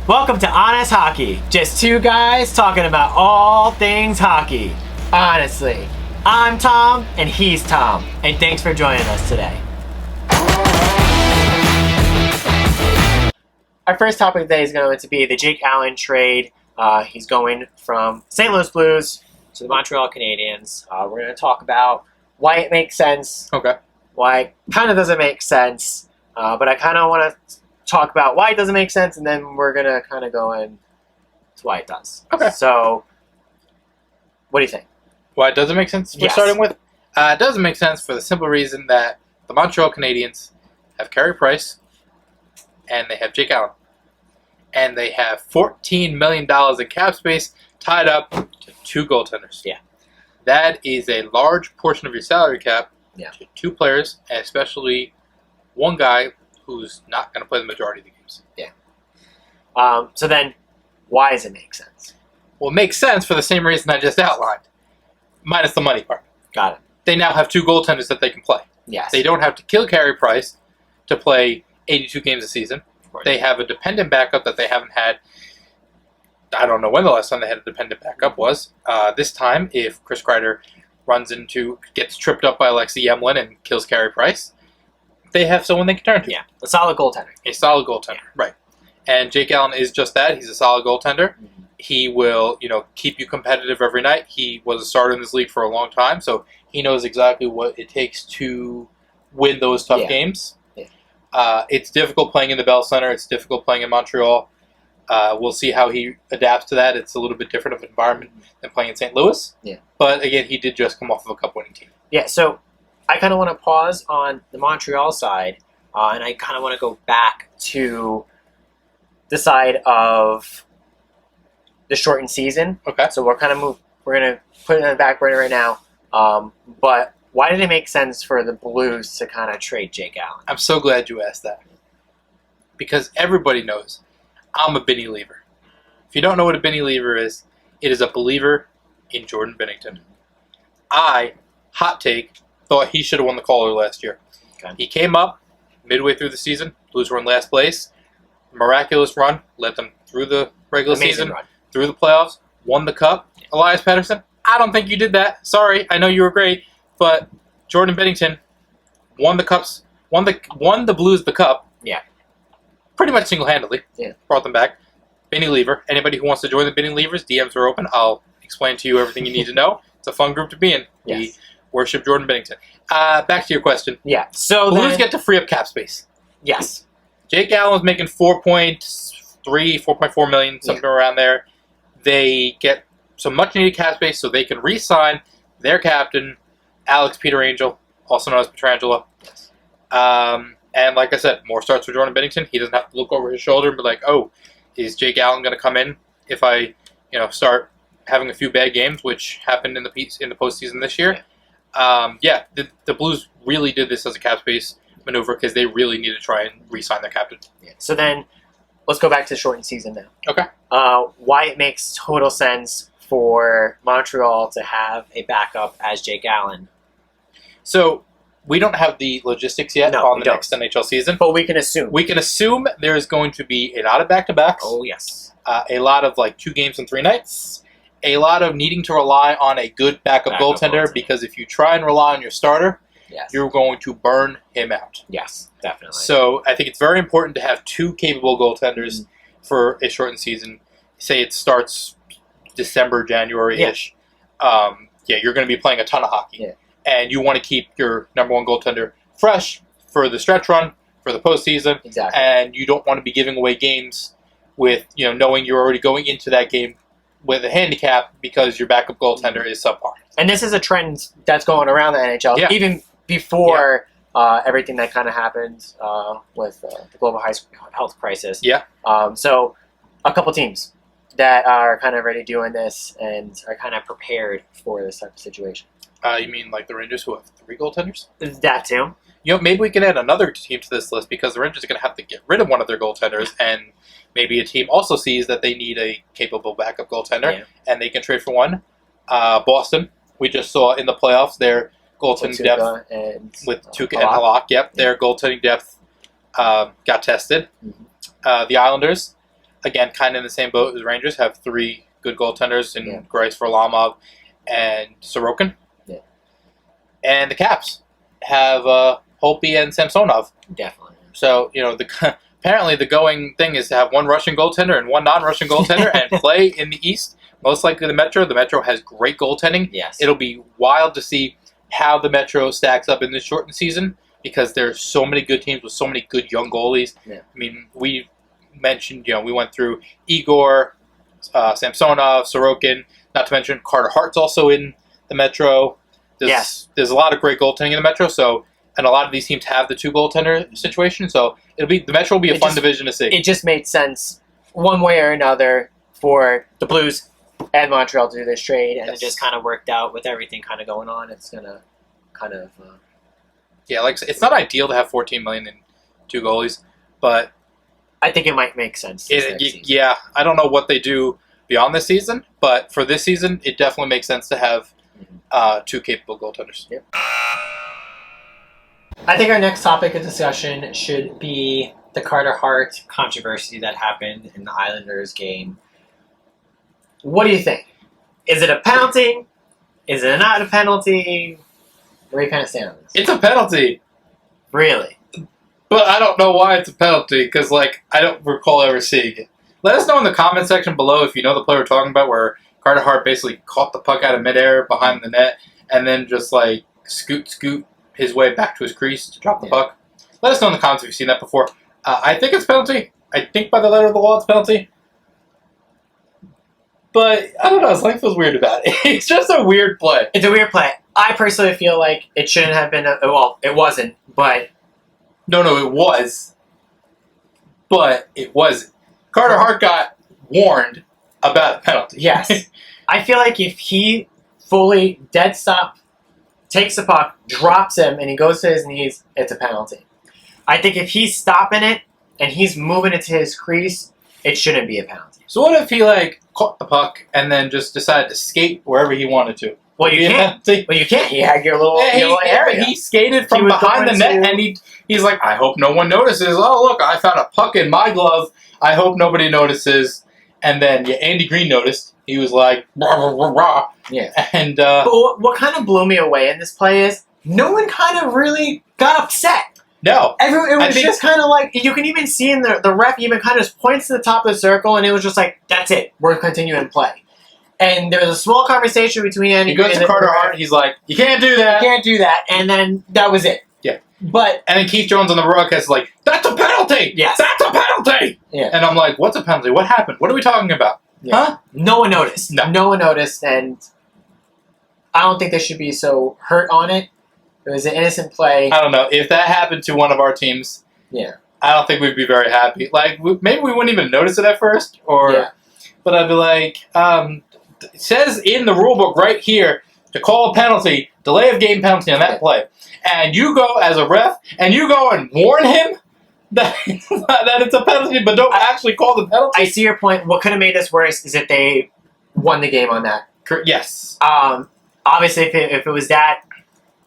Welcome to Honest Hockey. Just two guys talking about all things hockey. Honestly, I'm Tom and he's Tom. And thanks for joining us today. Our first topic today is going to be the Jake Allen trade. He's going from St. Louis Blues to the Montreal Canadiens. We're going to talk about why it makes sense. Okay. Why it kind of doesn't make sense. But I kind of want to talk about why it doesn't make sense, and then we're going to kind of go into why it does. Okay. So, what do you think? Why it doesn't make sense? We're Yes. starting with it doesn't make sense for the simple reason that the Montreal Canadiens have Carey Price and they have Jake Allen. And they have $14 million in cap space tied up to two goaltenders. Yeah. That is a large portion of your salary cap to two players, and especially one guy who's not going to play the majority of the games. So then, why does it make sense? Well, it makes sense for the same reason I just outlined, minus the money part. Got it. They now have two goaltenders that they can play. Yes. They don't have to kill Carey Price to play 82 games a season. Of course. They have a dependent backup that they haven't had. I don't know when the last time they had a dependent backup was. This time, if Chris Kreider gets tripped up by Alexei Yemlin and kills Carey Price, they have someone they can turn to. Yeah, a solid goaltender. A solid goaltender, right. And Jake Allen is just that. He's a solid goaltender. Mm-hmm. He will, keep you competitive every night. He was a starter in this league for a long time, so he knows exactly what it takes to win those tough games. Yeah. It's difficult playing in the Bell Center. It's difficult playing in Montreal. We'll see how he adapts to that. It's a little bit different of an environment than playing in St. Louis. Yeah. But again, he did just come off of a cup-winning team. Yeah, so I kind of want to pause on the Montreal side, and I kind of want to go back to the side of the shortened season. Okay. So we're going to put it on the back burner right now. But why did it make sense for the Blues to kind of trade Jake Allen? I'm so glad you asked that. Because everybody knows I'm a Benny Lever. If you don't know what a Benny Lever is, it is a believer in Jordan Binnington. I, hot take, thought he should have won the Calder last year. Okay. He came up midway through the season. Blues were in last place. Miraculous run. Led them through the regular Amazing season, run. through the playoffs, won the cup. Elias Pettersson, I don't think you did that. Sorry, I know you were great, but Jordan Binnington won the cups, won the Blues the cup. Yeah. Pretty much single-handedly. Yeah. Brought them back. Benny Lever. Anybody who wants to join the Benny Levers, DMs are open. I'll explain to you everything you need to know. It's a fun group to be in. Yes. We worship Jordan Binnington. Back to your question. Yeah. So Blues then, get to free up cap space. yes. Jake Allen's making 4.4 million, something around there. They get some much-needed cap space so they can re-sign their captain, Alex Pietrangelo, also known as Pietrangelo. Yes. And like I said, more starts for Jordan Binnington. He doesn't have to look over his shoulder and be like, oh, is Jake Allen going to come in if I start having a few bad games, which happened in the postseason this year. The Blues really did this as a cap space maneuver because they really need to try and re-sign their captain. Yeah. So then, let's go back to the shortened season now. Okay. Why it makes total sense for Montreal to have a backup as Jake Allen. So we don't have the logistics yet on the next NHL season. But we can assume. We can assume there is going to be a lot of back-to-backs. Oh, yes. A lot of 2 games and 3 nights. A lot of needing to rely on a good backup goaltender, because if you try and rely on your starter, you're going to burn him out. Yes, definitely. So I think it's very important to have 2 capable goaltenders for a shortened season. Say it starts December, January-ish. You're going to be playing a ton of hockey. Yeah. And you want to keep your number one goaltender fresh for the stretch run, for the postseason. Exactly. And you don't want to be giving away games with, knowing you're already going into that game with a handicap because your backup goaltender is subpar. And this is a trend that's going around the NHL, even before everything that kind of happened with the global health crisis. Yeah. So a couple teams that are kind of already doing this and are kind of prepared for this type of situation. You mean like the Rangers, who have 3 goaltenders? That too. Maybe we can add another team to this list, because the Rangers are going to have to get rid of one of their goaltenders, and maybe a team also sees that they need a capable backup goaltender, and they can trade for one. Boston, we just saw in the playoffs, their goaltending depth with Tuukka and Halak. Yep, their goaltending depth got tested. The Islanders, again, kind of in the same boat as Rangers, have 3 good goaltenders in Grice, Varlamov, and Sorokin. Yeah. And the Caps have Holtby and Samsonov. Definitely. So, apparently the going thing is to have 1 Russian goaltender and 1 non-Russian goaltender and play in the East. Most likely the Metro. The Metro has great goaltending. Yes. It'll be wild to see how the Metro stacks up in this shortened season because there's so many good teams with so many good young goalies. Yeah. I mean, we mentioned, we went through Igor, Samsonov, Sorokin, not to mention Carter Hart's also in the Metro. There's a lot of great goaltending in the Metro, and a lot of these teams have the 2 goaltender situation, so the Metro will be a fun division to see. It just made sense one way or another for the Blues and Montreal to do this trade, and it just kind of worked out with everything kind of going on. It's gonna kind of yeah, like it's not ideal to have $14 million in 2 goalies, but I think it might make sense. Yeah, I don't know what they do beyond this season, but for this season, it definitely makes sense to have 2 capable goaltenders. Yep. I think our next topic of discussion should be the Carter Hart controversy that happened in the Islanders game. What do you think? Is it a penalty? Is it not a penalty? Where do you kind of stand on this? It's a penalty. Really? But I don't know why it's a penalty, because, I don't recall ever seeing it. Let us know in the comment section below if you know the play we're talking about, where Carter Hart basically caught the puck out of midair behind the net, and then just, scoot his way back to his crease to drop the puck. Let us know in the comments if you've seen that before. I think it's penalty. I think by the letter of the law it's penalty. But, I don't know, something feels weird about it. It's just a weird play. It's a weird play. I personally feel like it shouldn't have been it wasn't, but... No, it was. But it wasn't. Carter Hart got warned about a penalty. Yes. I feel like if he fully dead stop, takes the puck, drops him, and he goes to his knees, it's a penalty. I think if he's stopping it and he's moving it to his crease, it shouldn't be a penalty. So what if he caught the puck and then just decided to skate wherever he wanted to? Well, you can't. Well, you can't. You had your little area. He skated from behind the net, and he's like, I hope no one notices. Oh, look, I found a puck in my glove. I hope nobody notices. And then Andy Green noticed. He was like, rah, rah, rah, rah. Yeah. And but what kind of blew me away in this play is no one kind of really got upset. No. It was just kind of like, you can even see in the ref even kind of just points to the top of the circle, and it was just like, that's it. We're continuing play. And there was a small conversation between Andy. He goes to Carter Hart. He's like, "You can't do that. You can't do that." And then that was it. Yeah. But and then Keith Jones on the broadcast is like, "That's a penalty. Yes. That's a penalty." Yeah. And I'm like, "What's a penalty? What happened? What are we talking about? Yeah. Huh?" No one noticed. No one noticed, and I don't think they should be so hurt on it. It was an innocent play. I don't know if that happened to one of our teams. Yeah. I don't think we'd be very happy. Maybe we wouldn't even notice it at first, but I'd be like, it says in the rule book right here to call a penalty, delay of game penalty on that play. And you go as a ref, and you go and warn him that it's a penalty, but don't actually call the penalty. I see your point. What could have made this worse is if they won the game on that. Yes. Obviously, if it was that,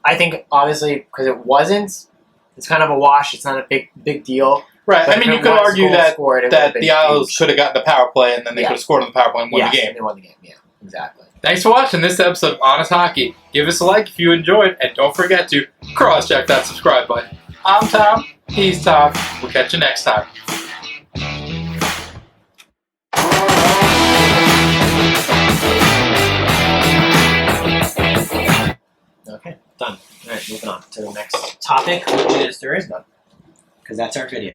I think, obviously, because it wasn't, it's kind of a wash. It's not a big deal. Right. But I mean, you could argue that the Isles huge. could have gotten the power play, and then they could have scored on the power play and won the game. They won the game. Yeah, exactly. Thanks for watching this episode of Honest Hockey. Give us a like if you enjoyed, and don't forget to cross-check that subscribe button. I'm Tom. He's Tom. We'll catch you next time. Okay, done. All right, moving on to the next topic, which is there is none, because that's our video.